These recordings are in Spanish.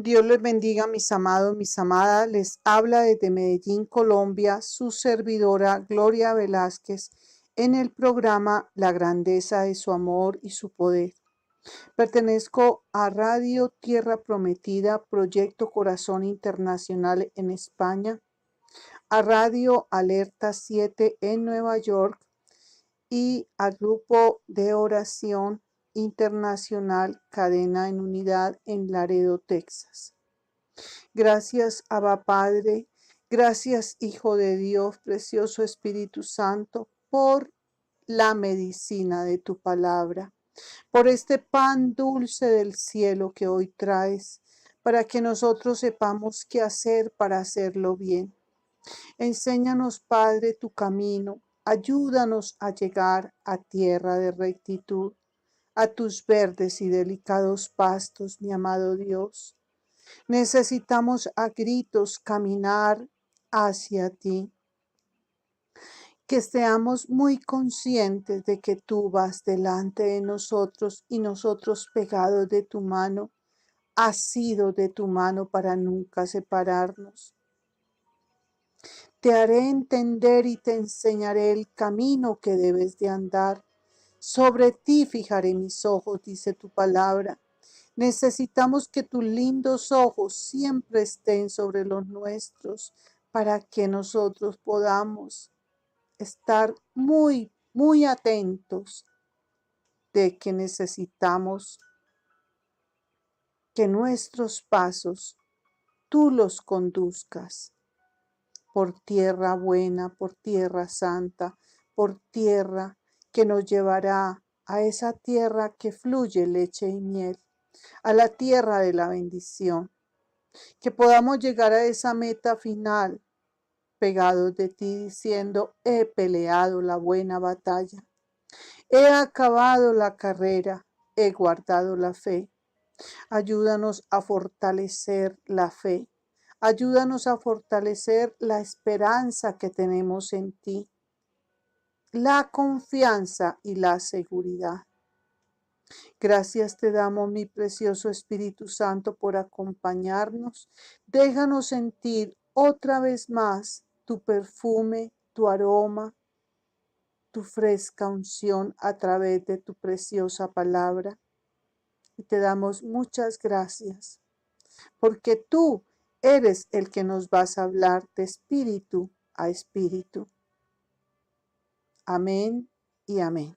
Dios les bendiga, mis amados, mis amadas. Les habla desde Medellín, Colombia, su servidora Gloria Velázquez, en el programa La grandeza de su amor y su poder. Pertenezco a Radio Tierra Prometida, Proyecto Corazón Internacional en España, a Radio Alerta 7 en Nueva York y al Grupo de Oración Internacional Cadena en Unidad en Laredo, Texas. Gracias, Abba Padre, gracias, Hijo de Dios, precioso Espíritu Santo, por la medicina de tu palabra, por este pan dulce del cielo que hoy traes, para que nosotros sepamos qué hacer para hacerlo bien. Enséñanos, Padre, tu camino, ayúdanos a llegar a tierra de rectitud, a tus verdes y delicados pastos, mi amado Dios. Necesitamos a gritos caminar hacia ti, que seamos muy conscientes de que tú vas delante de nosotros y nosotros pegados de tu mano, asidos de tu mano para nunca separarnos. Te haré entender y te enseñaré el camino que debes de andar. Sobre ti fijaré mis ojos, dice tu palabra. Necesitamos que tus lindos ojos siempre estén sobre los nuestros para que nosotros podamos estar muy, muy atentos de que necesitamos que nuestros pasos tú los conduzcas por tierra buena, por tierra santa, por tierra que nos llevará a esa tierra que fluye leche y miel, a la tierra de la bendición, que podamos llegar a esa meta final pegados de ti diciendo: he peleado la buena batalla, he acabado la carrera, he guardado la fe. Ayúdanos a fortalecer la fe, ayúdanos a fortalecer la esperanza que tenemos en ti, la confianza y la seguridad. Gracias te damos, mi precioso Espíritu Santo, por acompañarnos. Déjanos sentir otra vez más tu perfume, tu aroma, tu fresca unción a través de tu preciosa palabra. Y te damos muchas gracias, porque tú eres el que nos vas a hablar de espíritu a espíritu. Amén y amén.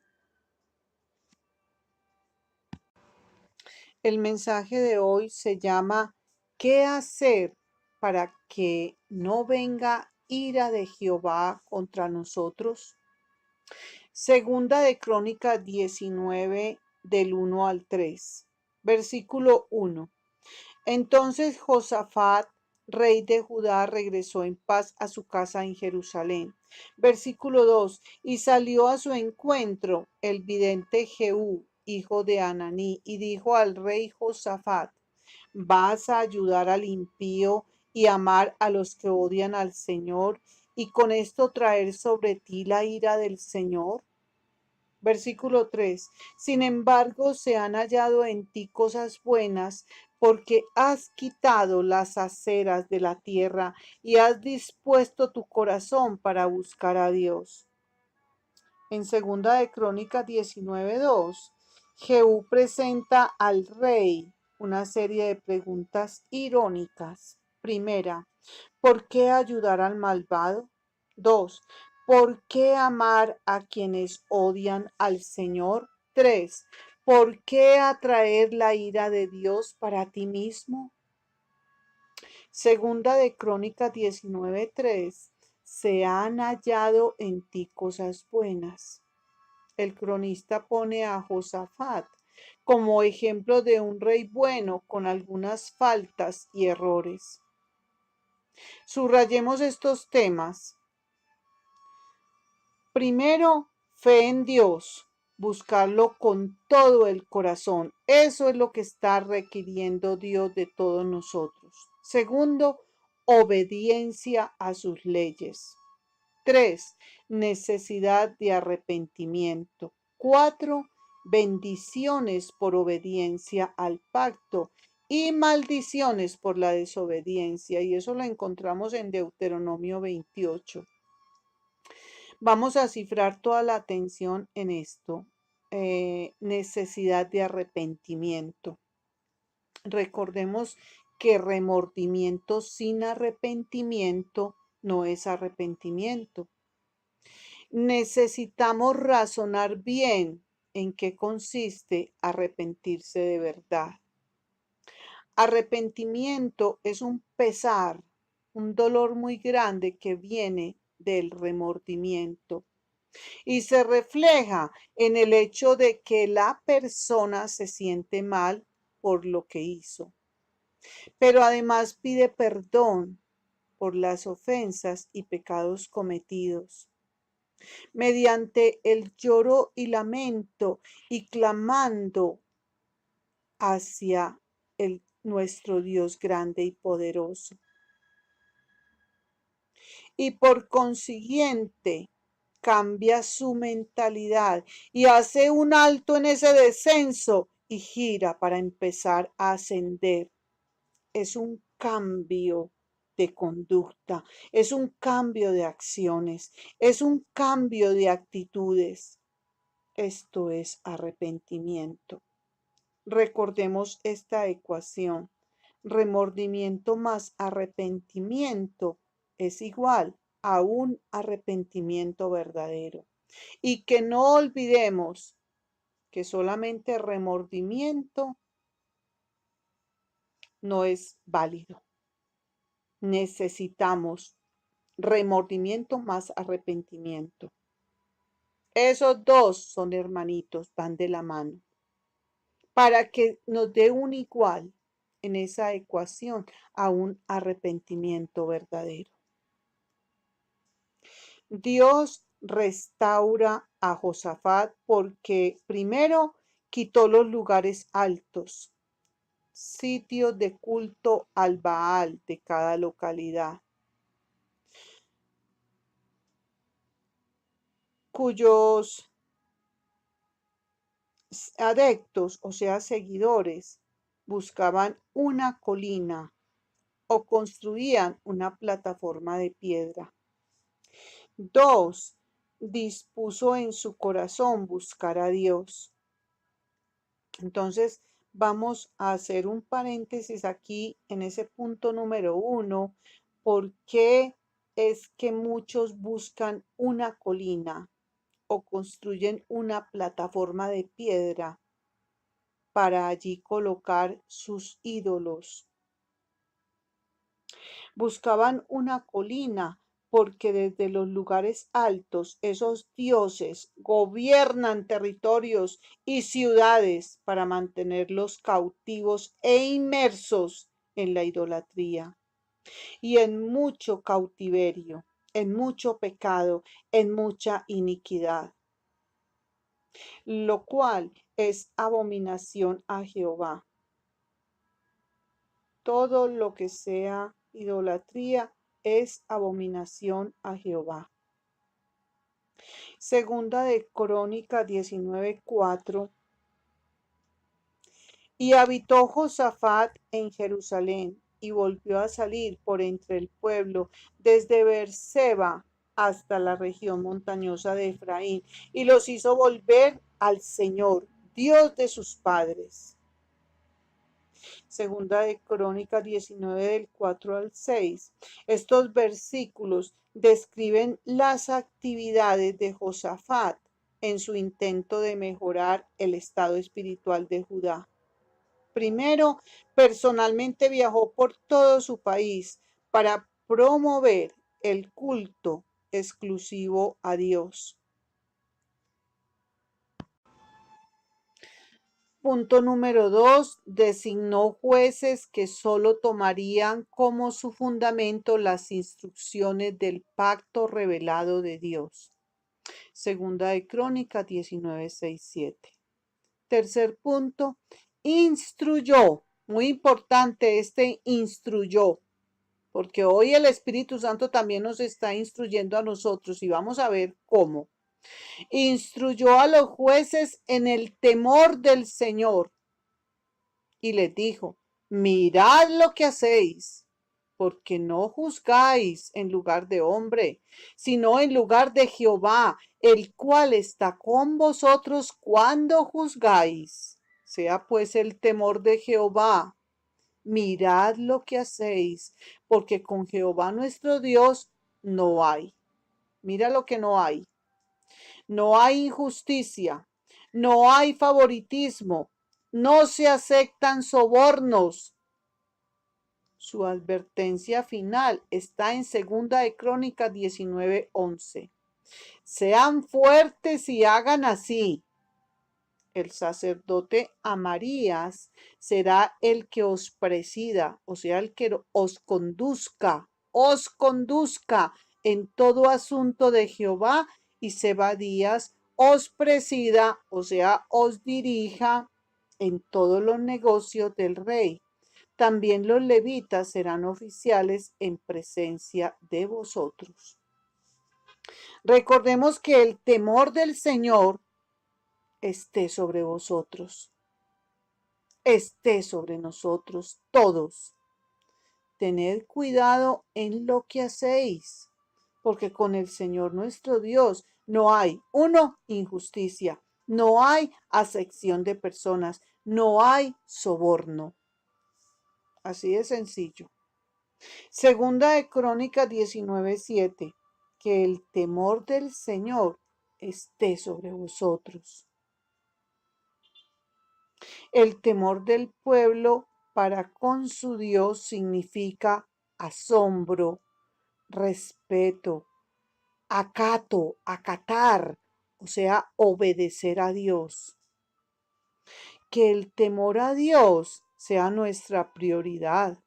El mensaje de hoy se llama ¿qué hacer para que no venga ira de Jehová contra nosotros? Segunda de Crónicas 19 del 1 al 3. Versículo 1. Entonces Josafat, rey de Judá, regresó en paz a su casa en Jerusalén. Versículo 2. Y salió a su encuentro el vidente Jehú, hijo de Ananí, y dijo al rey Josafat: ¿vas a ayudar al impío y amar a los que odian al Señor, y con esto traer sobre ti la ira del Señor? Versículo 3. Sin embargo, se han hallado en ti cosas buenas, porque has quitado las aceras de la tierra y has dispuesto tu corazón para buscar a Dios. En segunda de Crónicas 19:2, Jehú presenta al rey una serie de preguntas irónicas. Primera, ¿por qué ayudar al malvado? 2. ¿Por qué amar a quienes odian al Señor? 3. ¿Por qué atraer la ira de Dios para ti mismo? Segunda de Crónicas 19:3. Se han hallado en ti cosas buenas. El cronista pone a Josafat como ejemplo de un rey bueno con algunas faltas y errores. Subrayemos estos temas. Primero, fe en Dios, buscarlo con todo el corazón. Eso es lo que está requiriendo Dios de todos nosotros. Segundo, obediencia a sus leyes. 3. Necesidad de arrepentimiento. 4. Bendiciones por obediencia al pacto. y maldiciones por la desobediencia. Y eso lo encontramos en Deuteronomio 28. Vamos a cifrar toda la atención en esto. Necesidad de arrepentimiento. Recordemos que remordimiento sin arrepentimiento no es arrepentimiento. Necesitamos razonar bien en qué consiste arrepentirse de verdad. Arrepentimiento es un pesar, un dolor muy grande que viene del remordimiento y se refleja en el hecho de que la persona se siente mal por lo que hizo, pero además pide perdón por las ofensas y pecados cometidos. Mediante el lloro y lamento y clamando hacia nuestro Dios grande y poderoso. Y por consiguiente, cambia su mentalidad y hace un alto en ese descenso y gira para empezar a ascender. Es un cambio de conducta, es un cambio de acciones, es un cambio de actitudes. Esto es arrepentimiento. Recordemos esta ecuación. Remordimiento más arrepentimiento es igual a un arrepentimiento verdadero. Y que no olvidemos que solamente remordimiento no es válido. Necesitamos remordimiento más arrepentimiento. Esos dos son hermanitos, van de la mano. Para que nos dé un igual en esa ecuación a un arrepentimiento verdadero. Dios restaura a Josafat porque primero quitó los lugares altos, sitios de culto al Baal de cada localidad, cuyos adeptos, o sea, seguidores, buscaban una colina o construían una plataforma de piedra. 2. Dispuso en su corazón buscar a Dios. Entonces, vamos a hacer un paréntesis aquí en ese punto número 1. ¿Por qué es que muchos buscan una colina o construyen una plataforma de piedra para allí colocar sus ídolos? Buscaban una colina porque desde los lugares altos esos dioses gobiernan territorios y ciudades para mantenerlos cautivos e inmersos en la idolatría y en mucho cautiverio, en mucho pecado, en mucha iniquidad, lo cual es abominación a Jehová. Todo lo que sea idolatría es abominación a Jehová. Segunda de Crónicas 19:4. Y habitó Josafat en Jerusalén y volvió a salir por entre el pueblo desde Beerseba hasta la región montañosa de Efraín y los hizo volver al Señor, Dios de sus padres. Segunda de Crónicas 19 del 4 al 6. Estos versículos describen las actividades de Josafat en su intento de mejorar el estado espiritual de Judá. Primero, personalmente viajó por todo su país para promover el culto exclusivo a Dios. Punto número 2. Designó jueces que solo tomarían como su fundamento las instrucciones del pacto revelado de Dios. Segunda de Crónicas 19, 6, 7. Tercer punto. Instruyó. Muy importante este instruyó, porque hoy el Espíritu Santo también nos está instruyendo a nosotros y vamos a ver cómo. Instruyó a los jueces en el temor del Señor y les dijo: Mirad lo que hacéis, porque no juzgáis en lugar de hombre, sino en lugar de Jehová, el cual está con vosotros cuando juzgáis. Sea pues el temor de Jehová. Mirad lo que hacéis, porque con Jehová nuestro Dios no hay. Mira lo que no hay. No hay injusticia, no hay favoritismo, no se aceptan sobornos. Su advertencia final está en Segunda de Crónicas 19:11. Sean fuertes y hagan así. El sacerdote Amarías será el que os presida, o sea, el que os conduzca en todo asunto de Jehová, y Zebadías os presida, o sea, os dirija en todos los negocios del rey. También los levitas serán oficiales en presencia de vosotros. Recordemos que el temor del Señor esté sobre vosotros, esté sobre nosotros todos. Tened cuidado en lo que hacéis, porque con el Señor nuestro Dios no hay, uno, injusticia, no hay acepción de personas, no hay soborno. Así de sencillo. Segunda de Crónicas 19:7. Que el temor del Señor esté sobre vosotros. El temor del pueblo para con su Dios significa asombro, respeto, acato, acatar, o sea, obedecer a Dios. Que el temor a Dios sea nuestra prioridad.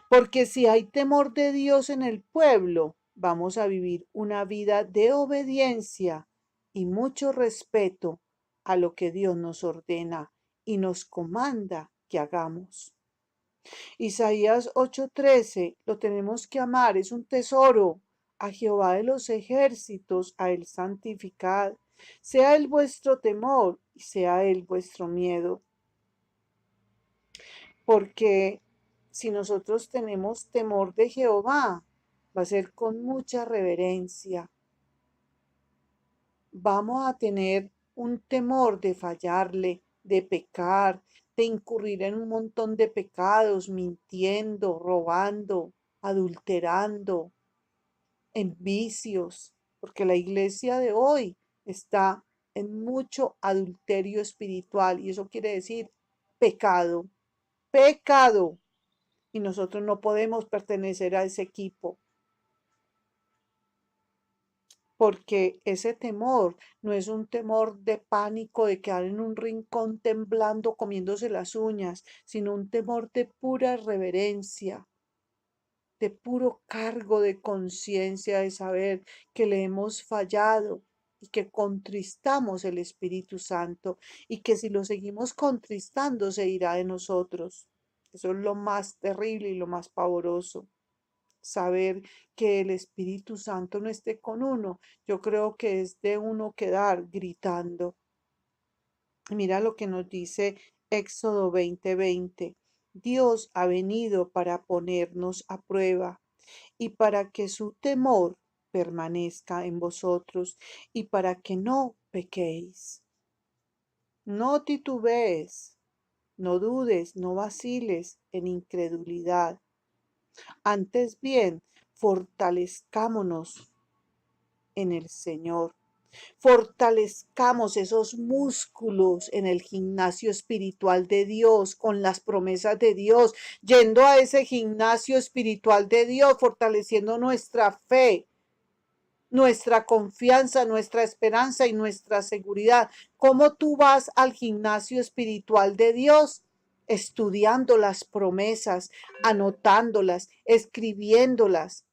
Porque si hay temor de Dios en el pueblo, vamos a vivir una vida de obediencia y mucho respeto a lo que Dios nos ordena y nos comanda que hagamos. Isaías 8:13, lo tenemos que amar, es un tesoro. A Jehová de los ejércitos, a él santificad. Sea él vuestro temor y sea él vuestro miedo. Porque si nosotros tenemos temor de Jehová, va a ser con mucha reverencia. Vamos a tener un temor de fallarle, de pecar, de incurrir en un montón de pecados, mintiendo, robando, adulterando, en vicios, porque la iglesia de hoy está en mucho adulterio espiritual y eso quiere decir pecado, pecado. Y nosotros no podemos pertenecer a ese equipo, porque ese temor no es un temor de pánico, de quedar en un rincón temblando, comiéndose las uñas, sino un temor de pura reverencia, de puro cargo de conciencia, de saber que le hemos fallado y que contristamos el Espíritu Santo y que si lo seguimos contristando se irá de nosotros. Eso es lo más terrible y lo más pavoroso. Saber que el Espíritu Santo no esté con uno, yo creo que es de uno quedar gritando. Mira lo que nos dice Éxodo 20:20. Dios ha venido para ponernos a prueba y para que su temor permanezca en vosotros y para que no pequéis. No titubees, no dudes, no vaciles en incredulidad. Antes bien, fortalezcámonos en el Señor. Fortalezcamos esos músculos en el gimnasio espiritual de Dios, con las promesas de Dios, yendo a ese gimnasio espiritual de Dios, fortaleciendo nuestra fe, nuestra confianza, nuestra esperanza y nuestra seguridad. ¿Cómo tú vas al gimnasio espiritual de Dios? Estudiando las promesas, anotándolas, escribiéndolas,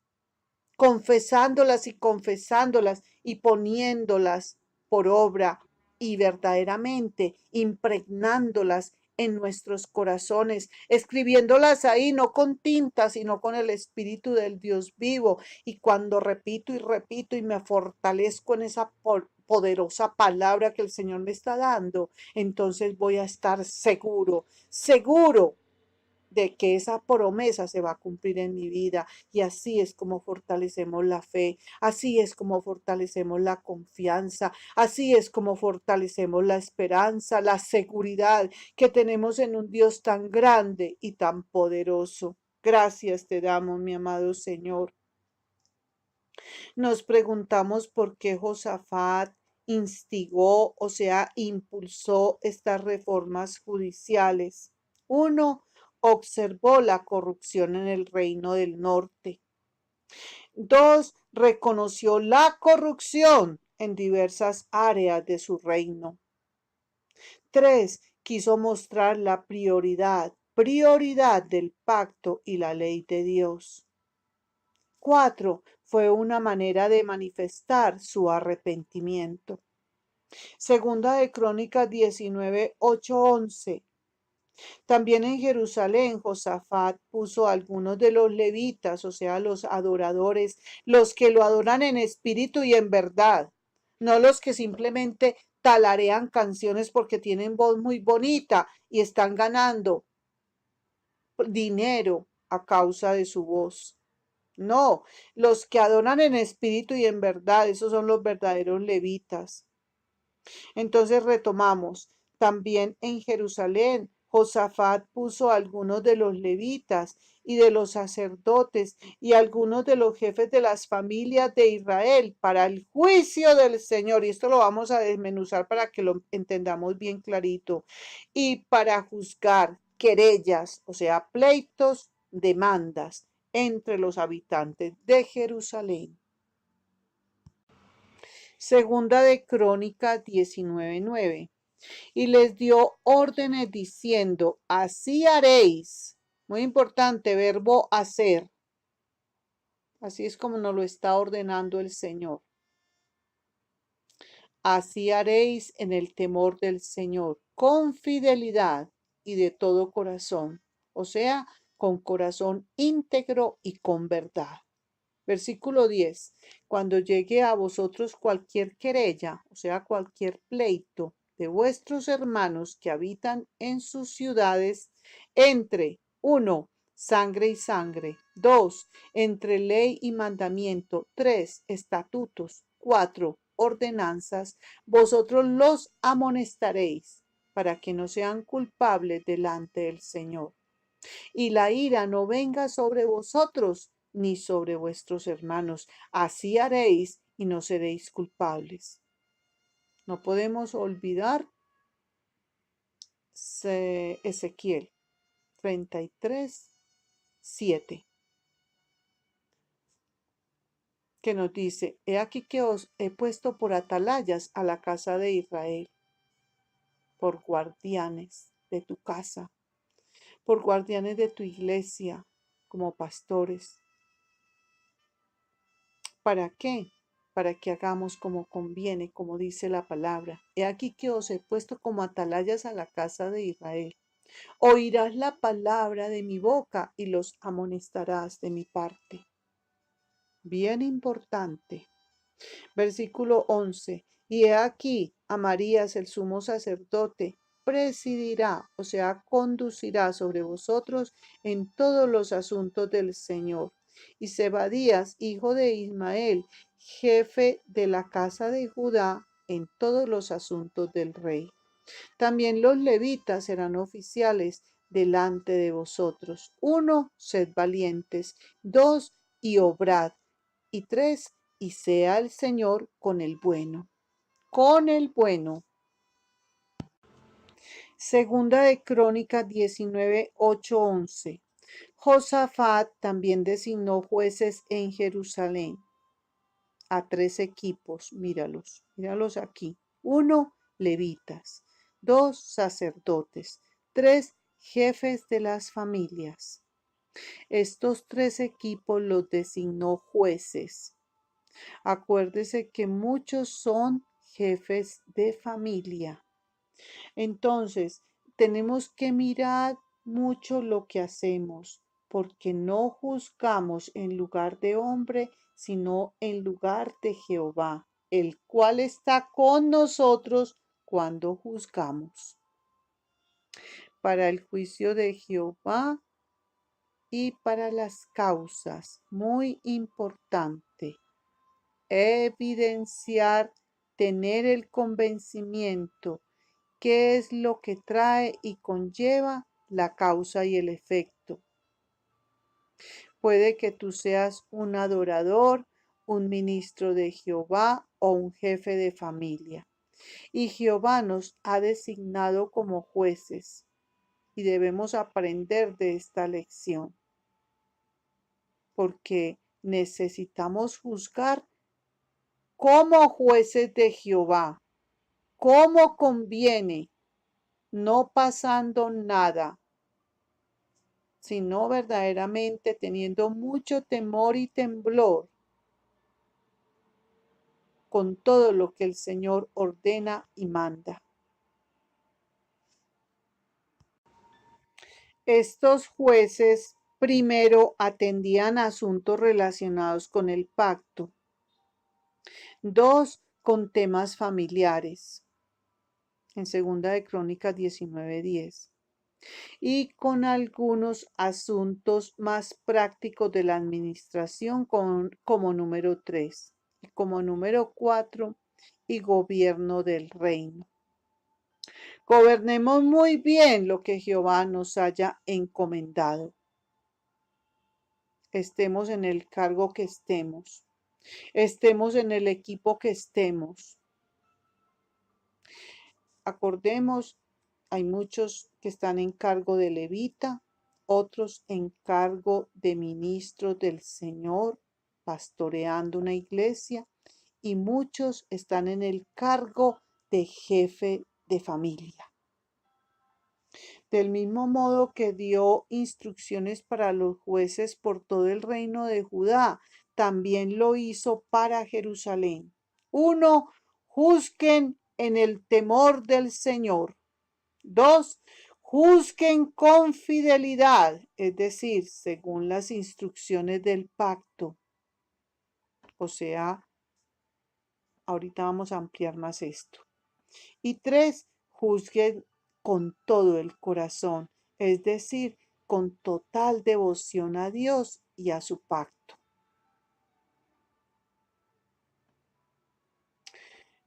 confesándolas y confesándolas y poniéndolas por obra y verdaderamente impregnándolas en nuestros corazones, escribiéndolas ahí no con tinta, sino con el Espíritu del Dios vivo. Y cuando repito y repito y me fortalezco en esa poderosa palabra que el Señor me está dando, entonces voy a estar seguro, seguro de que esa promesa se va a cumplir en mi vida. Y así es como fortalecemos la fe, así es como fortalecemos la confianza, así es como fortalecemos la esperanza, la seguridad que tenemos en un Dios tan grande y tan poderoso. Gracias te damos, mi amado Señor. Nos preguntamos por qué Josafat instigó, o sea, impulsó estas reformas judiciales. Uno, observó la corrupción en el reino del norte. Dos, reconoció la corrupción en diversas áreas de su reino. Tres, quiso mostrar la prioridad del pacto y la ley de Dios. 4. Fue una manera de manifestar su arrepentimiento. Segunda de Crónicas 19, 8, 11. También en Jerusalén, Josafat puso a algunos de los levitas, o sea, los adoradores, los que lo adoran en espíritu y en verdad, no los que simplemente talarean canciones porque tienen voz muy bonita y están ganando dinero a causa de su voz. No, los que adoran en espíritu y en verdad, esos son los verdaderos levitas. Entonces retomamos. También en Jerusalén, Josafat puso a algunos de los levitas y de los sacerdotes y algunos de los jefes de las familias de Israel para el juicio del Señor. Y esto lo vamos a desmenuzar para que lo entendamos bien clarito. Y para juzgar querellas, o sea, pleitos, demandas entre los habitantes de Jerusalén. Segunda de Crónicas 19:9. Y les dio órdenes diciendo, así haréis. Muy importante, verbo hacer. Así es como nos lo está ordenando el Señor. Así haréis en el temor del Señor, con fidelidad y de todo corazón, o sea, con corazón íntegro y con verdad. Versículo 10. Cuando llegue a vosotros cualquier querella, o sea, cualquier pleito de vuestros hermanos que habitan en sus ciudades, entre 1. Sangre y sangre. 2. Entre ley y mandamiento. 3. Estatutos. 4. Ordenanzas. Vosotros los amonestaréis para que no sean culpables delante del Señor. Y la ira no venga sobre vosotros ni sobre vuestros hermanos. Así haréis y no seréis culpables. No podemos olvidar Ezequiel 33, 7, que nos dice, he aquí que os he puesto por atalayas a la casa de Israel, por guardianes de tu casa, por guardianes de tu iglesia, como pastores. ¿Para qué? Para que hagamos como conviene, como dice la palabra. He aquí que os he puesto como atalayas a la casa de Israel. Oirás la palabra de mi boca y los amonestarás de mi parte. Bien importante. Versículo 11. Y he aquí, Amarías el sumo sacerdote presidirá, o sea, conducirá sobre vosotros en todos los asuntos del Señor. Y Zebadías, hijo de Ismael, jefe de la casa de Judá, en todos los asuntos del rey. También los levitas serán oficiales delante de vosotros. 1. Sed valientes. 2. Y obrad. Y 3. Y sea el Señor con el bueno. Con el bueno. Segunda de Crónicas 19, 8, 11. Josafat también designó jueces en Jerusalén a 3 equipos, míralos aquí. 1, levitas. 2, sacerdotes. 3, jefes de las familias. Estos 3 equipos los designó jueces. Acuérdese que muchos son jefes de familia. Entonces, tenemos que mirar mucho lo que hacemos, porque no juzgamos en lugar de hombre, sino en lugar de Jehová, el cual está con nosotros cuando juzgamos. Para el juicio de Jehová Y para las causas, muy importante, evidenciar, tener el convencimiento, qué es lo que trae y conlleva la causa y el efecto. Puede que tú seas un adorador, un ministro de Jehová o un jefe de familia. Y Jehová nos ha designado como jueces y debemos aprender de esta lección, porque necesitamos juzgar como jueces de Jehová, como conviene, no pasando nada, sino verdaderamente teniendo mucho temor y temblor con todo lo que el Señor ordena y manda. Estos jueces primero atendían asuntos relacionados con el pacto. 2, con temas familiares, en Segunda de Crónicas 19:10. Y con algunos asuntos más prácticos de la administración como número 3. Y como número 4, y gobierno del reino. Gobernemos muy bien lo que Jehová nos haya encomendado. Estemos en el cargo que estemos. Estemos en el equipo que estemos. Acordemos, hay muchos que están en cargo de levita, otros en cargo de ministros del Señor, pastoreando una iglesia, y muchos están en el cargo de jefe de familia. Del mismo modo que dio instrucciones para los jueces por todo el reino de Judá, también lo hizo para Jerusalén. 1. Juzguen en el temor del Señor. 2. Juzguen con fidelidad, es decir, según las instrucciones del pacto. O sea, ahorita vamos a ampliar más esto. Y 3. Juzguen con todo el corazón, es decir, con total devoción a Dios y a su pacto.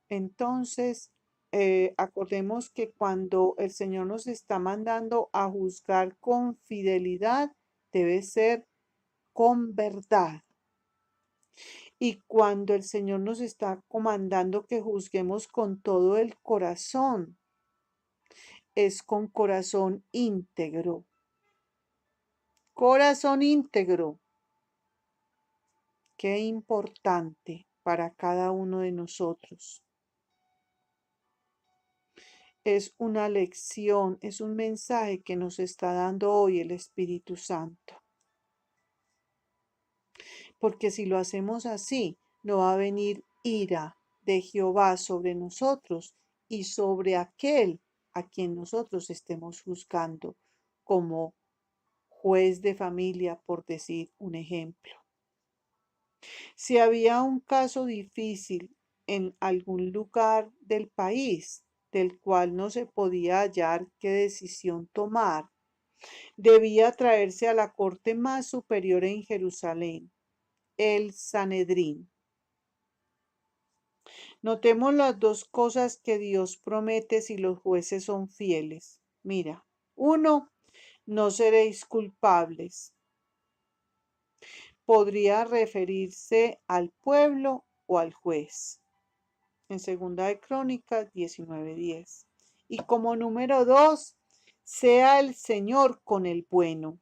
Entonces, acordemos que cuando el Señor nos está mandando a juzgar con fidelidad, debe ser con verdad. Y cuando el Señor nos está comandando que juzguemos con todo el corazón, es con corazón íntegro. Corazón íntegro. Qué importante para cada uno de nosotros. Es una lección, es un mensaje que nos está dando hoy el Espíritu Santo. Porque si lo hacemos así, no va a venir ira de Jehová sobre nosotros y sobre aquel a quien nosotros estemos juzgando como juez de familia, por decir un ejemplo. Si había un caso difícil en algún lugar del país del cual no se podía hallar qué decisión tomar, debía traerse a la corte más superior en Jerusalén, el Sanedrín. Notemos las dos cosas que Dios promete si los jueces son fieles. Mira, 1, no seréis culpables. Podría referirse al pueblo o al juez. En Segunda de Crónicas 19:10. Y como número 2, sea el Señor con el bueno.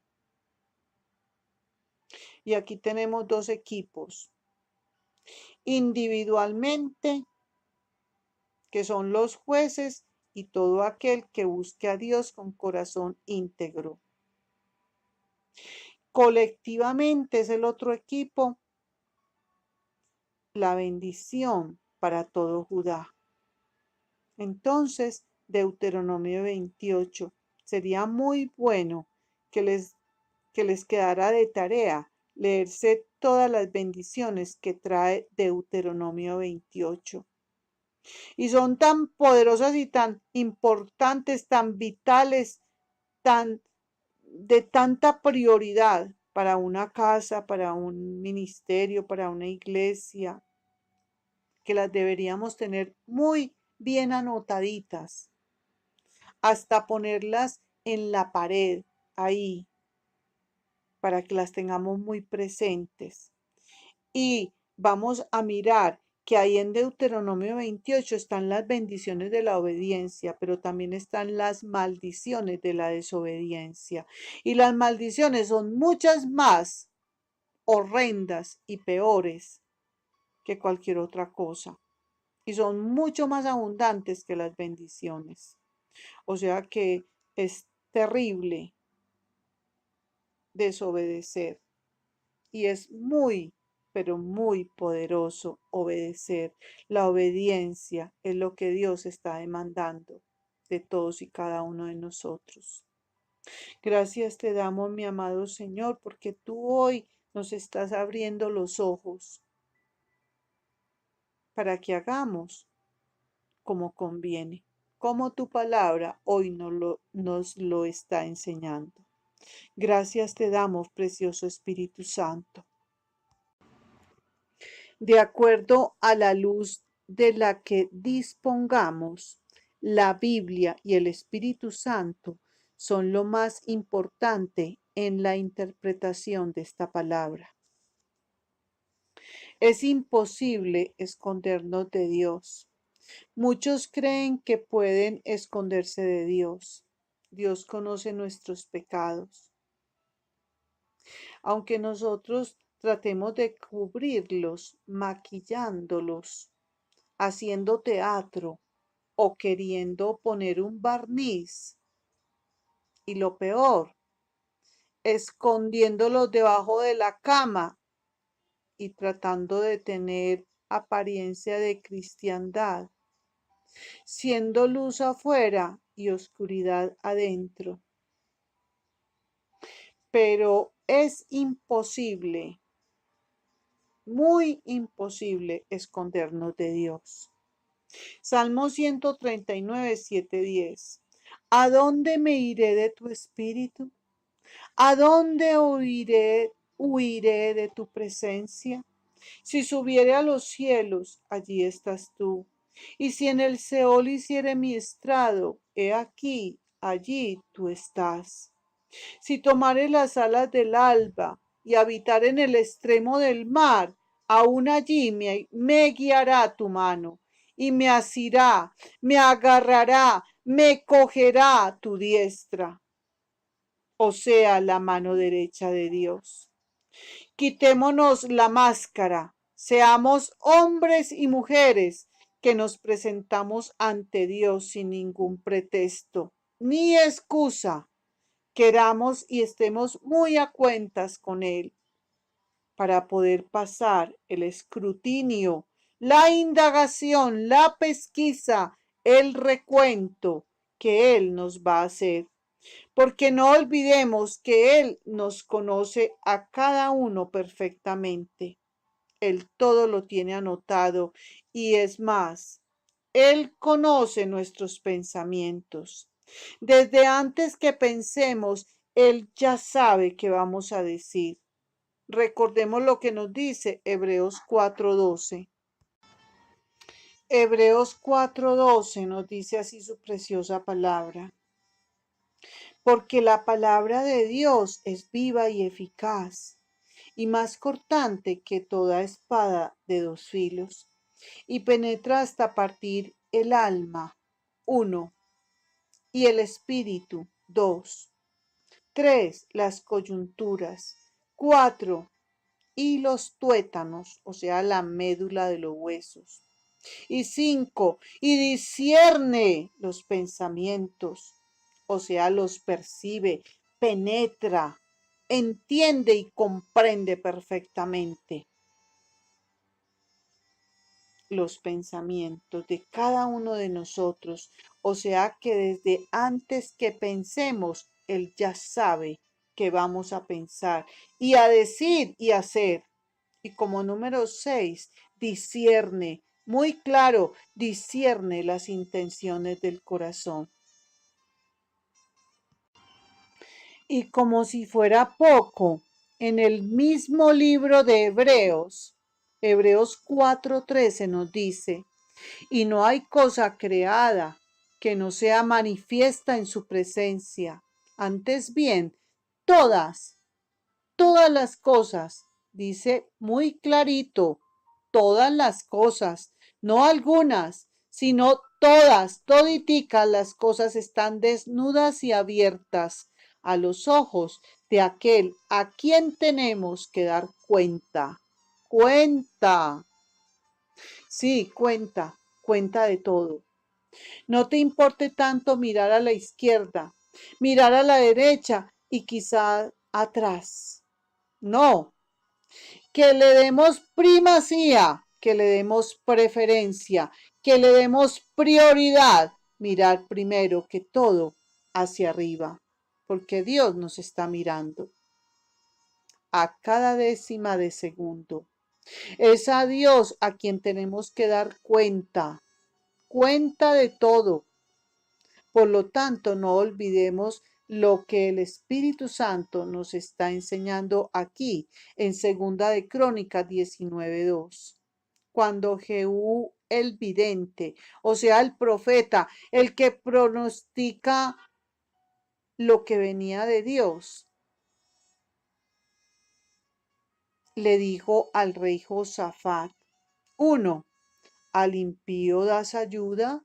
Y aquí tenemos dos equipos. Individualmente, que son los jueces, y todo aquel que busque a Dios con corazón íntegro. Colectivamente es el otro equipo, la bendición para todo Judá. Entonces, Deuteronomio 28, sería muy bueno que les quedara de tarea leerse todas las bendiciones que trae Deuteronomio 28. Y son tan poderosas y tan importantes, tan vitales, tan de tanta prioridad para una casa, para un ministerio, para una iglesia, que las deberíamos tener muy bien anotaditas, hasta ponerlas en la pared ahí, para que las tengamos muy presentes. Y vamos a mirar que ahí en Deuteronomio 28 están las bendiciones de la obediencia, pero también están las maldiciones de la desobediencia. Y las maldiciones son muchas más horrendas y peores que cualquier otra cosa. Y son mucho más abundantes que las bendiciones. O sea que es terrible desobedecer. Y es muy, pero muy poderoso obedecer. La obediencia es lo que Dios está demandando de todos y cada uno de nosotros. Gracias te damos, mi amado Señor, porque tú hoy nos estás abriendo los ojos para que hagamos como conviene, como tu palabra hoy nos lo está enseñando. Gracias te damos, precioso Espíritu Santo. De acuerdo a la luz de la que dispongamos, la Biblia y el Espíritu Santo son lo más importante en la interpretación de esta palabra. Es imposible escondernos de Dios. Muchos creen que pueden esconderse de Dios. Dios conoce nuestros pecados. Aunque nosotros tratemos de cubrirlos, maquillándolos, haciendo teatro o queriendo poner un barniz. Y lo peor, escondiéndolos debajo de la cama y tratando de tener apariencia de cristiandad, siendo luz afuera y oscuridad adentro. Pero es imposible, muy imposible escondernos de Dios. Salmo 139, 7, 10. ¿A dónde me iré de tu espíritu? ¿A dónde huiré de tu presencia? Si subiere a los cielos, allí estás tú. Y si en el Seol hiciere mi estrado, he aquí, allí tú estás. Si tomare las alas del alba y habitar en el extremo del mar, aún allí me guiará tu mano y me asirá, me agarrará, me cogerá tu diestra, o sea, la mano derecha de Dios. Quitémonos la máscara, seamos hombres y mujeres que nos presentamos ante Dios sin ningún pretexto ni excusa. Queramos y estemos muy a cuentas con Él para poder pasar el escrutinio, la indagación, la pesquisa, el recuento que Él nos va a hacer. Porque no olvidemos que Él nos conoce a cada uno perfectamente. Él todo lo tiene anotado y es más, Él conoce nuestros pensamientos. Desde antes que pensemos, Él ya sabe qué vamos a decir. Recordemos lo que nos dice Hebreos 4:12. Hebreos 4:12 nos dice así su preciosa palabra. Porque la palabra de Dios es viva y eficaz, y más cortante que toda espada de dos filos, y penetra hasta partir el alma, 1, y el espíritu, 2, 3, las coyunturas, 4, y los tuétanos, o sea, la médula de los huesos, y 5, y discierne los pensamientos, o sea, los percibe, penetra, entiende y comprende perfectamente los pensamientos de cada uno de nosotros. O sea que desde antes que pensemos, Él ya sabe que vamos a pensar y a decir y hacer. Y como número 6, discierne, muy claro, discierne las intenciones del corazón. Y como si fuera poco, en el mismo libro de Hebreos, Hebreos 4:13 nos dice, y no hay cosa creada que no sea manifiesta en su presencia. Antes bien, todas, todas las cosas, dice muy clarito, todas las cosas, no algunas, sino todas, toditicas las cosas están desnudas y abiertas a los ojos de aquel a quien tenemos que dar cuenta. Cuenta. Sí, cuenta, cuenta de todo. No te importe tanto mirar a la izquierda, mirar a la derecha y quizá atrás. No, que le demos primacía, que le demos preferencia, que le demos prioridad. Mirar primero que todo hacia arriba, porque Dios nos está mirando a cada décima de segundo. Es a Dios a quien tenemos que dar cuenta de todo. Por lo tanto, no olvidemos lo que el Espíritu Santo nos está enseñando aquí en Segunda de Crónicas 19:2. Cuando Jehú el vidente, o sea, el profeta, el que pronostica lo que venía de Dios, le dijo al rey Josafat, 1. Al impío das ayuda,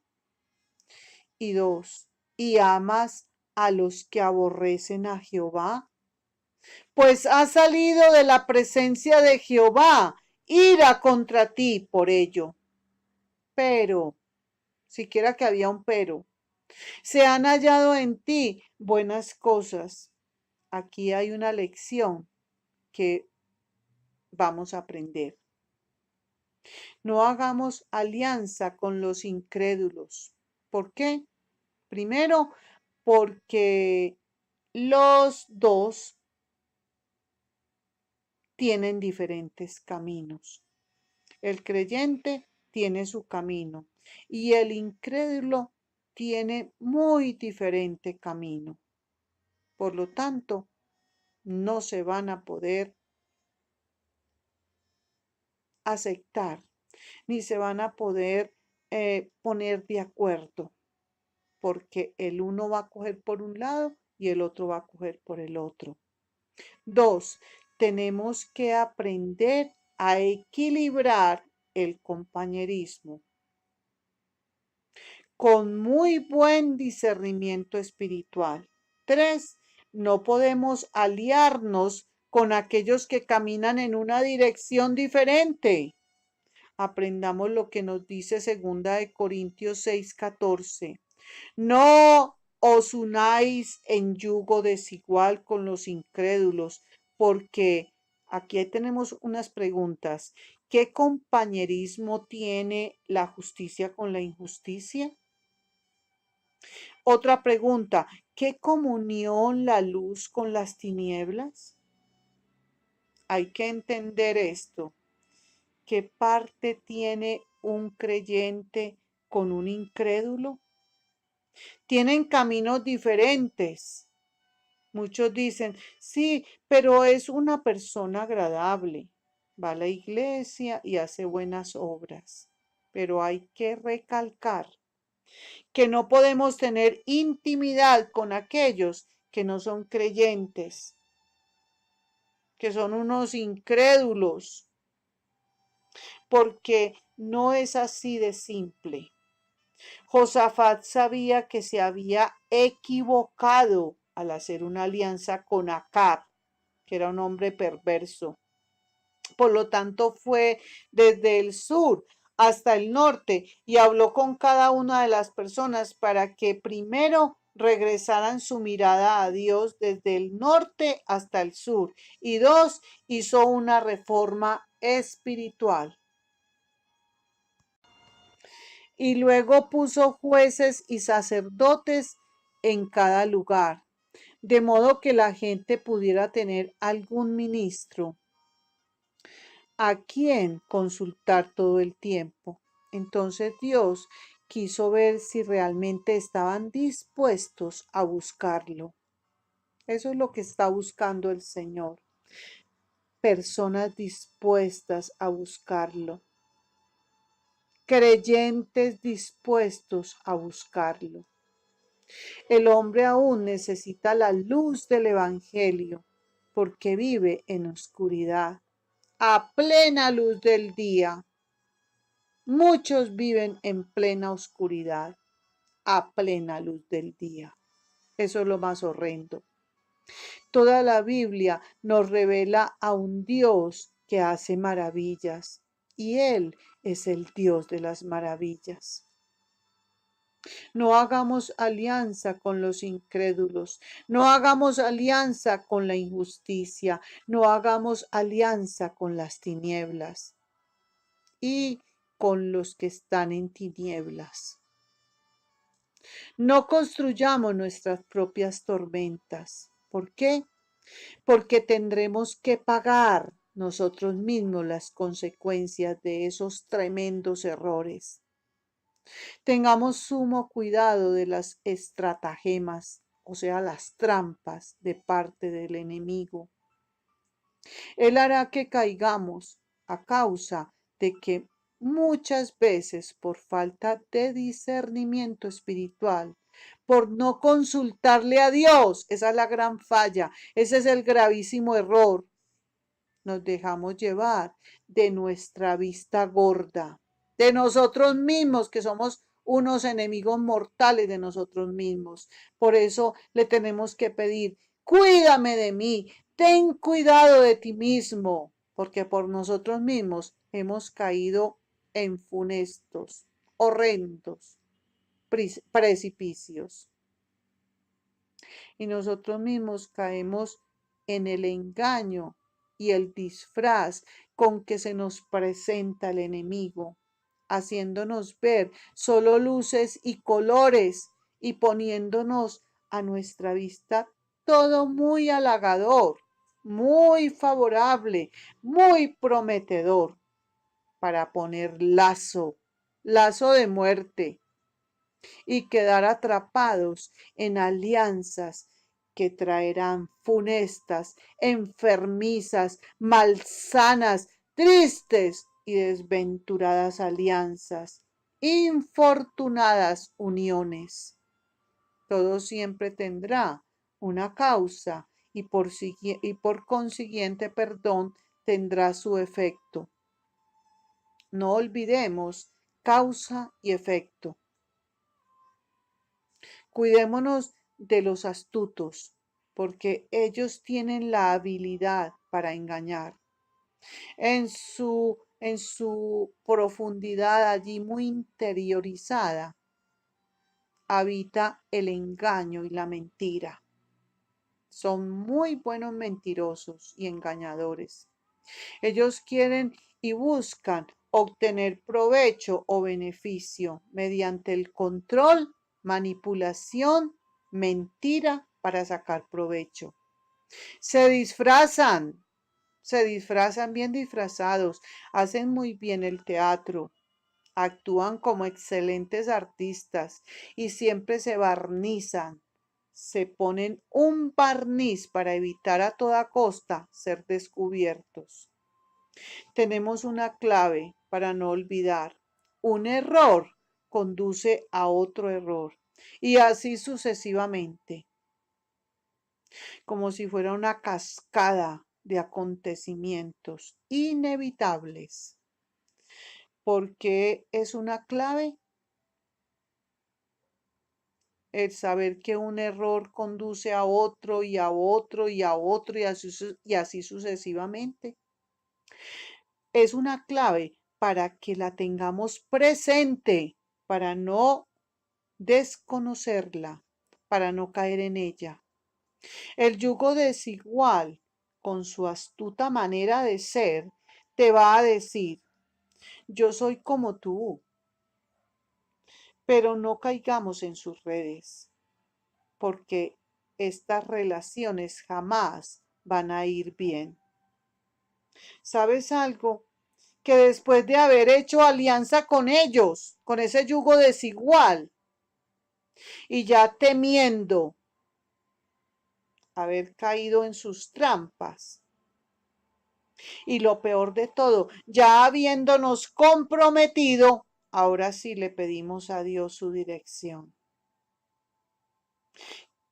y 2. ¿Y amas a los que aborrecen a Jehová? Pues ha salido de la presencia de Jehová ira contra ti por ello. Pero, siquiera que había un pero, se han hallado en ti buenas cosas. Aquí hay una lección que vamos a aprender. No hagamos alianza con los incrédulos. ¿Por qué? Primero, porque los dos tienen diferentes caminos. El creyente tiene su camino y el incrédulo tiene muy diferente camino. Por lo tanto, no se van a poder aceptar ni se van a poder poner de acuerdo, porque el uno va a coger por un lado y el otro va a coger por el otro. 2. Tenemos que aprender a equilibrar el compañerismo con muy buen discernimiento espiritual. 3. No podemos aliarnos con aquellos que caminan en una dirección diferente. Aprendamos lo que nos dice 2 Corintios 6:14. No os unáis en yugo desigual con los incrédulos, porque aquí tenemos unas preguntas. ¿Qué compañerismo tiene la justicia con la injusticia? Otra pregunta, ¿qué comunión la luz con las tinieblas? Hay que entender esto. ¿Qué parte tiene un creyente con un incrédulo? Tienen caminos diferentes. Muchos dicen, sí, pero es una persona agradable, va a la iglesia y hace buenas obras. Pero hay que recalcar que no podemos tener intimidad con aquellos que no son creyentes, que son unos incrédulos, porque no es así de simple. Josafat sabía que se había equivocado al hacer una alianza con Acab, que era un hombre perverso. Por lo tanto, fue desde el sur hasta el norte y habló con cada una de las personas para que primero regresaran su mirada a Dios desde el norte hasta el sur. Y 2, hizo una reforma espiritual. Y luego puso jueces y sacerdotes en cada lugar, de modo que la gente pudiera tener algún ministro a quien consultar todo el tiempo. Entonces Dios quiso ver si realmente estaban dispuestos a buscarlo. Eso es lo que está buscando el Señor. Personas dispuestas a buscarlo. Creyentes dispuestos a buscarlo. El hombre aún necesita la luz del Evangelio porque vive en oscuridad. A plena luz del día. Muchos viven en plena oscuridad, a plena luz del día. Eso es lo más horrendo. Toda la Biblia nos revela a un Dios que hace maravillas, y Él es el Dios de las maravillas. No hagamos alianza con los incrédulos, no hagamos alianza con la injusticia, no hagamos alianza con las tinieblas y con los que están en tinieblas. No construyamos nuestras propias tormentas. ¿Por qué? Porque tendremos que pagar nosotros mismos las consecuencias de esos tremendos errores. Tengamos sumo cuidado de las estratagemas, o sea, las trampas de parte del enemigo. Él hará que caigamos a causa de que muchas veces por falta de discernimiento espiritual, por no consultarle a Dios, esa es la gran falla, ese es el gravísimo error, nos dejamos llevar de nuestra vista gorda, de nosotros mismos, que somos unos enemigos mortales de nosotros mismos. Por eso le tenemos que pedir, cuídame de mí, ten cuidado de ti mismo, porque por nosotros mismos hemos caído en funestos, horrendos precipicios. Y nosotros mismos caemos en el engaño y el disfraz con que se nos presenta el enemigo, haciéndonos ver solo luces y colores y poniéndonos a nuestra vista todo muy halagador, muy favorable, muy prometedor, para poner lazo de muerte, y quedar atrapados en alianzas que traerán funestas, enfermizas, malsanas, tristes y desventuradas alianzas, infortunadas uniones. Todo siempre tendrá una causa y por consiguiente perdón tendrá su efecto. No olvidemos causa y efecto. Cuidémonos de los astutos, porque ellos tienen la habilidad para engañar. En su profundidad allí muy interiorizada habita el engaño y la mentira. Son muy buenos mentirosos y engañadores. Ellos quieren y buscan obtener provecho o beneficio mediante el control, manipulación, mentira para sacar provecho. Se disfrazan bien disfrazados, hacen muy bien el teatro, actúan como excelentes artistas y siempre se barnizan. Se ponen un barniz para evitar a toda costa ser descubiertos. Tenemos una clave para no olvidar. Un error conduce a otro error y así sucesivamente, como si fuera una cascada de acontecimientos inevitables. ¿Por qué es una clave? El saber que un error conduce a otro y a otro y a otro y así sucesivamente. Es una clave para que la tengamos presente, para no desconocerla, para no caer en ella. El yugo desigual, con su astuta manera de ser, te va a decir, yo soy como tú, pero no caigamos en sus redes, porque estas relaciones jamás van a ir bien. ¿Sabes algo? Que después de haber hecho alianza con ellos, con ese yugo desigual, y ya temiendo haber caído en sus trampas. Y lo peor de todo, ya habiéndonos comprometido, ahora sí le pedimos a Dios su dirección.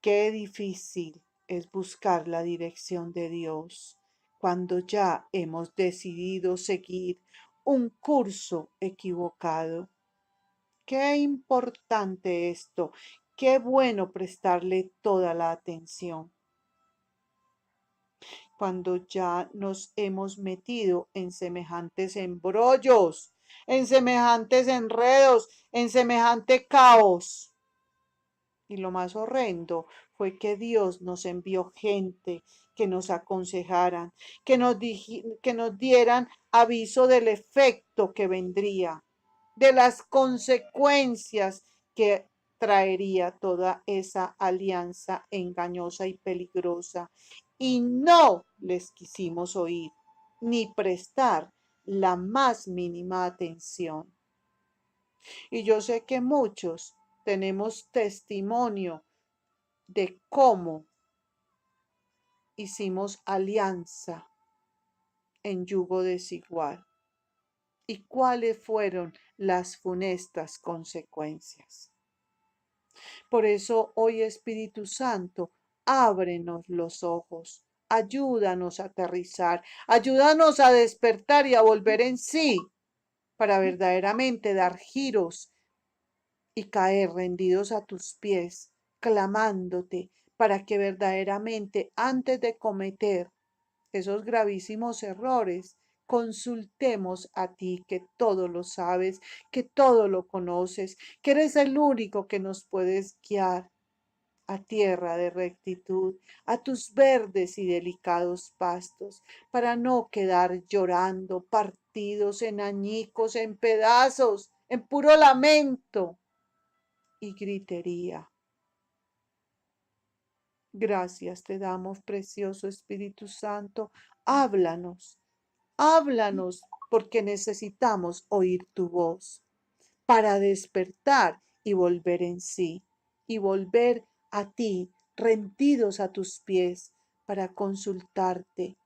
Qué difícil es buscar la dirección de Dios cuando ya hemos decidido seguir un curso equivocado. Qué importante esto, qué bueno prestarle toda la atención. Cuando ya nos hemos metido en semejantes embrollos, en semejantes enredos, en semejante caos. Y lo más horrendo fue que Dios nos envió gente que nos aconsejaran, que nos dieran aviso del efecto que vendría, de las consecuencias que traería toda esa alianza engañosa y peligrosa. Y no les quisimos oír, ni prestar la más mínima atención. Y yo sé que muchos tenemos testimonio de cómo hicimos alianza en yugo desigual y cuáles fueron las funestas consecuencias. Por eso hoy, Espíritu Santo, ábrenos los ojos, ayúdanos a aterrizar, ayúdanos a despertar y a volver en sí para verdaderamente dar giros y caer rendidos a tus pies, clamándote para que verdaderamente antes de cometer esos gravísimos errores, consultemos a ti que todo lo sabes, que todo lo conoces, que eres el único que nos puedes guiar a tierra de rectitud, a tus verdes y delicados pastos, para no quedar llorando, partidos en añicos, en pedazos, en puro lamento y gritería. Gracias te damos, precioso Espíritu Santo. Háblanos, háblanos, porque necesitamos oír tu voz para despertar y volver en sí, y volver a ti, rendidos a tus pies, para consultarte,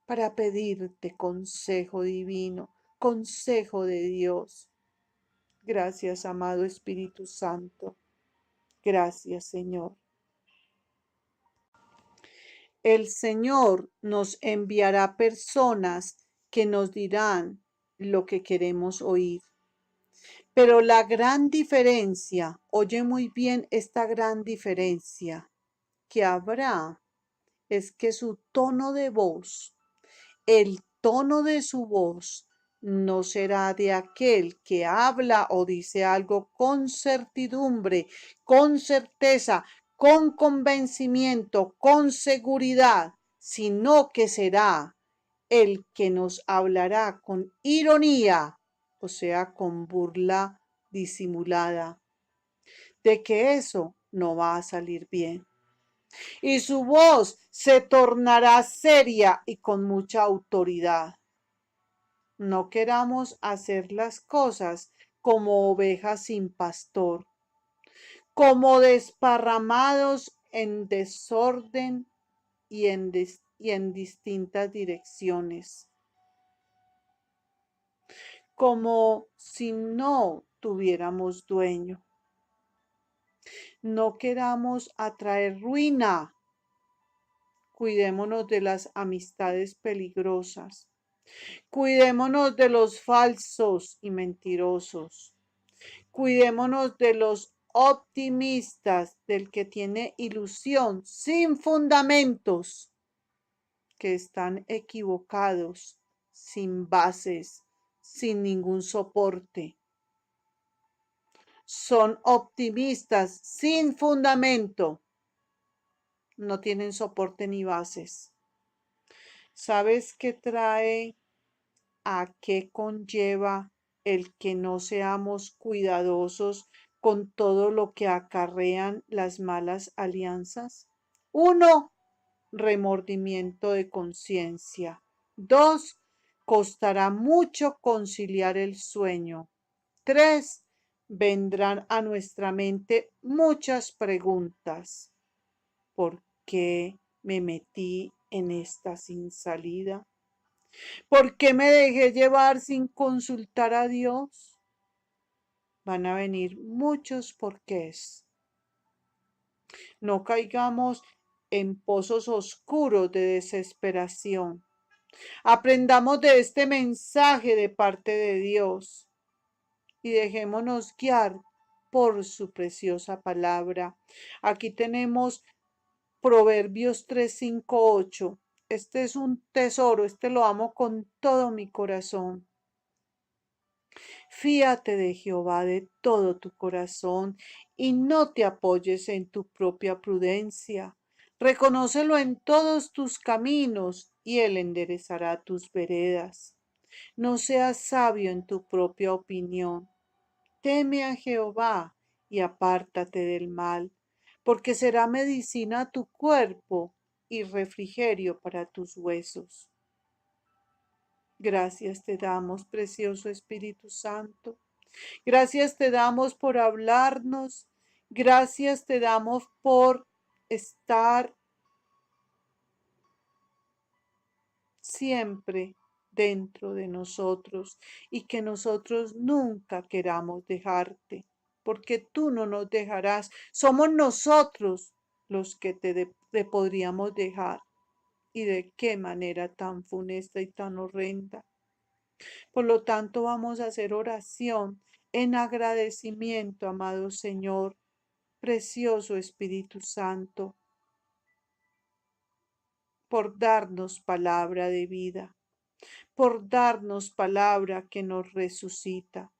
para pedirte consejo divino, consejo de Dios. Gracias, amado Espíritu Santo. Gracias, Señor. El Señor nos enviará personas que nos dirán lo que queremos oír. Pero la gran diferencia, oye muy bien esta gran diferencia que habrá, es que su tono de voz, el tono de su voz, no será de aquel que habla o dice algo con certidumbre, con certeza, con convencimiento, con seguridad, sino que será el que nos hablará con ironía, o sea, con burla disimulada, de que eso no va a salir bien. Y su voz se tornará seria y con mucha autoridad. No queramos hacer las cosas como ovejas sin pastor, como desparramados en desorden y en distintas direcciones, como si no tuviéramos dueño. No queramos atraer ruina. Cuidémonos de las amistades peligrosas. Cuidémonos de los falsos y mentirosos. Cuidémonos de los optimistas, del que tiene ilusión sin fundamentos, que están equivocados, sin bases, sin ningún soporte. Son optimistas sin fundamento, no tienen soporte ni bases. ¿Sabes qué trae, a qué conlleva el que no seamos cuidadosos con todo lo que acarrean las malas alianzas? 1, remordimiento de conciencia. 2, costará mucho conciliar el sueño. 3, vendrán a nuestra mente muchas preguntas. ¿Por qué me metí en esta sin salida? ¿Por qué me dejé llevar sin consultar a Dios? Van a venir muchos porqués. No caigamos en pozos oscuros de desesperación. Aprendamos de este mensaje de parte de Dios y dejémonos guiar por su preciosa palabra. Aquí tenemos Proverbios 3, 5, 8. Este es un tesoro, este lo amo con todo mi corazón. Fíate de Jehová de todo tu corazón y no te apoyes en tu propia prudencia. Reconócelo en todos tus caminos y él enderezará tus veredas. No seas sabio en tu propia opinión. Teme a Jehová y apártate del mal, porque será medicina a tu cuerpo y refrigerio para tus huesos. Gracias te damos, precioso Espíritu Santo. Gracias te damos por hablarnos. Gracias te damos por estar siempre dentro de nosotros y que nosotros nunca queramos dejarte, porque tú no nos dejarás. Somos nosotros los que te podríamos dejar. Y de qué manera tan funesta y tan horrenda. Por lo tanto, vamos a hacer oración en agradecimiento, amado Señor, precioso Espíritu Santo, por darnos palabra de vida, por darnos palabra que nos resucita,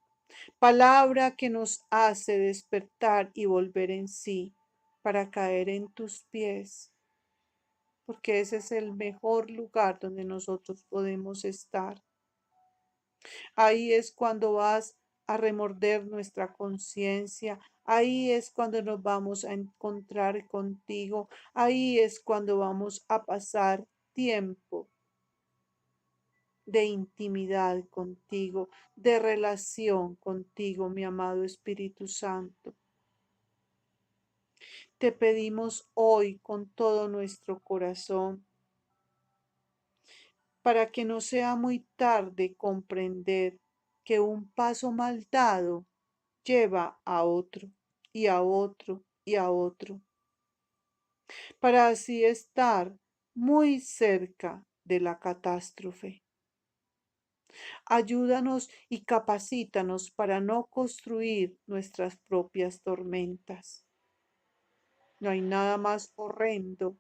palabra que nos hace despertar y volver en sí para caer en tus pies, porque ese es el mejor lugar donde nosotros podemos estar. Ahí es cuando vas a remorder nuestra conciencia. Ahí es cuando nos vamos a encontrar contigo. Ahí es cuando vamos a pasar tiempo de intimidad contigo, de relación contigo, mi amado Espíritu Santo. Te pedimos hoy con todo nuestro corazón, para que no sea muy tarde comprender que un paso mal dado lleva a otro y a otro y a otro, para así estar muy cerca de la catástrofe. Ayúdanos y capacítanos para no construir nuestras propias tormentas. No hay nada más horrendo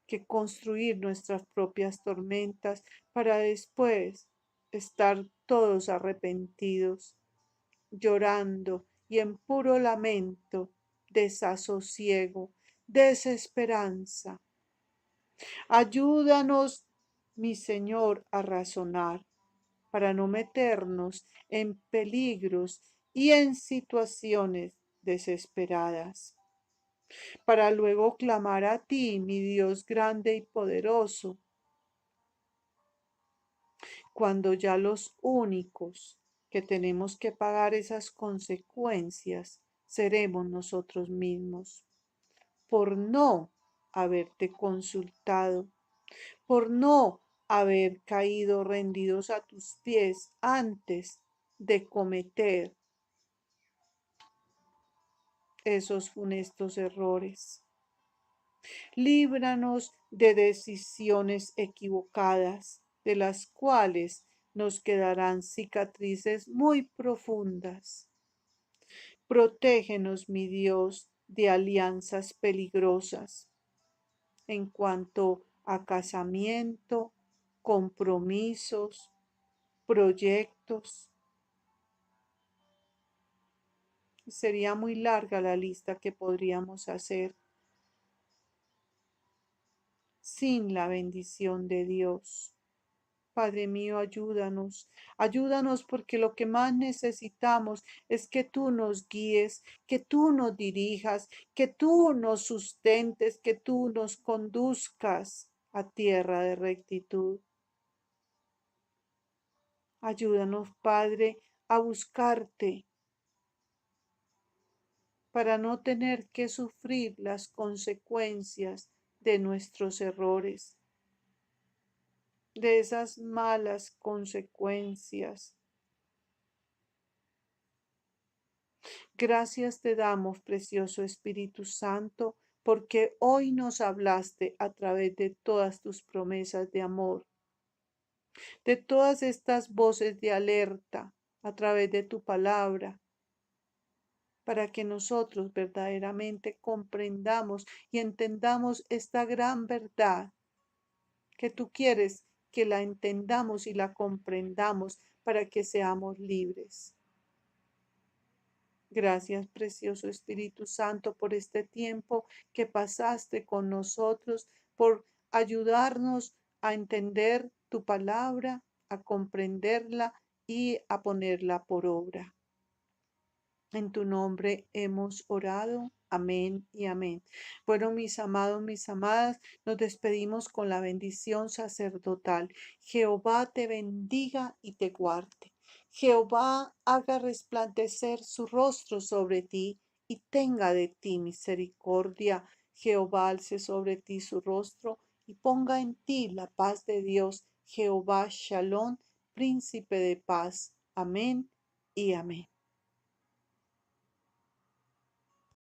que construir nuestras propias tormentas para después estar todos arrepentidos, llorando y en puro lamento, desasosiego, desesperanza. Ayúdanos, mi Señor, a razonar para no meternos en peligros y en situaciones desesperadas, para luego clamar a ti, mi Dios grande y poderoso, cuando ya los únicos que tenemos que pagar esas consecuencias seremos nosotros mismos, por no haberte consultado, por no haber caído rendidos a tus pies antes de cometer esos funestos errores. Líbranos de decisiones equivocadas, de las cuales nos quedarán cicatrices muy profundas. Protégenos, mi Dios, de alianzas peligrosas en cuanto a casamiento, compromisos, proyectos. Sería muy larga la lista que podríamos hacer sin la bendición de Dios. Padre mío, ayúdanos, ayúdanos porque lo que más necesitamos es que tú nos guíes, que tú nos dirijas, que tú nos sustentes, que tú nos conduzcas a tierra de rectitud. Ayúdanos, Padre, a buscarte para no tener que sufrir las consecuencias de nuestros errores, de esas malas consecuencias. Gracias te damos, precioso Espíritu Santo, porque hoy nos hablaste a través de todas tus promesas de amor, de todas estas voces de alerta a través de tu palabra, para que nosotros verdaderamente comprendamos y entendamos esta gran verdad que tú quieres que la entendamos y la comprendamos para que seamos libres. Gracias, precioso Espíritu Santo, por este tiempo que pasaste con nosotros, por ayudarnos a entender tu palabra, a comprenderla y a ponerla por obra. En tu nombre hemos orado. Amén y amén. Bueno, mis amados, mis amadas, nos despedimos con la bendición sacerdotal. Jehová te bendiga y te guarde. Jehová haga resplandecer su rostro sobre ti y tenga de ti misericordia. Jehová alce sobre ti su rostro y ponga en ti la paz de Dios. Jehová Shalom, príncipe de paz. Amén y amén.